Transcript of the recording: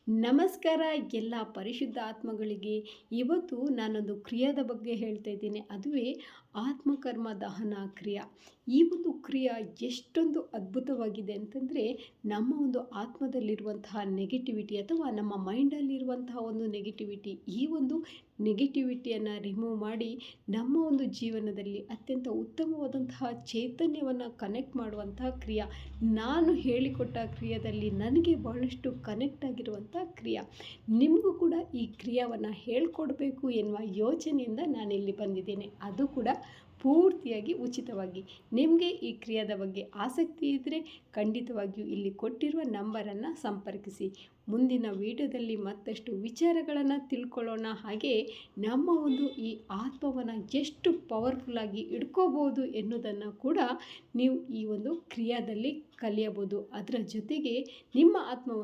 ನಮಸ್ಕಾರ ಎಲ್ಲ ಪರಿಶುದ್ಧ ಆತ್ಮಗಳಿಗೆ. ಇವತ್ತು ನಾನೊಂದು ಕ್ರಿಯಾದ ಬಗ್ಗೆ ಹೇಳ್ತಾ ಇದ್ದೇನೆ. ಅದುವೇ ಆತ್ಮಕರ್ಮ ದಹನ ಕ್ರಿಯೆ. ಈ ಒಂದು ಕ್ರಿಯೆ ಎಷ್ಟೊಂದು ಅದ್ಭುತವಾಗಿದೆ ಅಂತಂದರೆ, ನಮ್ಮ ಒಂದು ಆತ್ಮದಲ್ಲಿರುವಂತಹ ನೆಗೆಟಿವಿಟಿ ಅಥವಾ ನಮ್ಮ ಮೈಂಡಲ್ಲಿರುವಂತಹ ಒಂದು ನೆಗೆಟಿವಿಟಿ, ಈ ಒಂದು ನೆಗೆಟಿವಿಟಿಯನ್ನು ರಿಮೂವ್ ಮಾಡಿ ನಮ್ಮ ಒಂದು ಜೀವನದಲ್ಲಿ ಅತ್ಯಂತ ಉತ್ತಮವಾದಂತಹ ಚೈತನ್ಯವನ್ನು ಕನೆಕ್ಟ್ ಮಾಡುವಂತಹ ಕ್ರಿಯೆ. ನಾನು ಹೇಳಿಕೊಟ್ಟ ಕ್ರಿಯೆಯಲ್ಲಿ ನನಗೆ ಬಹಳಷ್ಟು ಕನೆಕ್ಟ್ ಆಗಿರುವಂಥ ಕ್ರಿಯೆ. ನಿಮಗೂ ಕೂಡ ಈ ಕ್ರಿಯೆಯನ್ನು ಹೇಳ್ಕೊಡ್ಬೇಕು ಎನ್ನುವ ಯೋಚನೆಯಿಂದ ನಾನಿಲ್ಲಿ ಬಂದಿದ್ದೇನೆ. ಅದು ಕೂಡ ಪೂರ್ತಿಯಾಗಿ ಉಚಿತವಾಗಿ. ನಿಮಗೆ ಈ ಕ್ರಿಯೆದ ಬಗ್ಗೆ ಆಸಕ್ತಿ ಇದ್ದರೆ ಖಂಡಿತವಾಗಿಯೂ ಇಲ್ಲಿ ಕೊಟ್ಟಿರುವ ನಂಬರನ್ನು ಸಂಪರ್ಕಿಸಿ. ಮುಂದಿನ ವಿಡಿಯೋದಲ್ಲಿ ಮತ್ತಷ್ಟು ವಿಚಾರಗಳನ್ನು ತಿಳ್ಕೊಳ್ಳೋಣ. ಹಾಗೆ ನಮ್ಮ ಒಂದು ಈ ಆತ್ಮವನ್ನು ಎಷ್ಟು ಪವರ್ಫುಲ್ಲಾಗಿ ಇಟ್ಕೋಬೋದು ಎನ್ನುವುದನ್ನು ಕೂಡ ನೀವು ಈ ಒಂದು ಕ್ರಿಯೆಯಲ್ಲಿ ಕಲಿಯಬಹುದು. ಅದರ ಜೊತೆಗೆ ನಿಮ್ಮ ಆತ್ಮವನ್ನು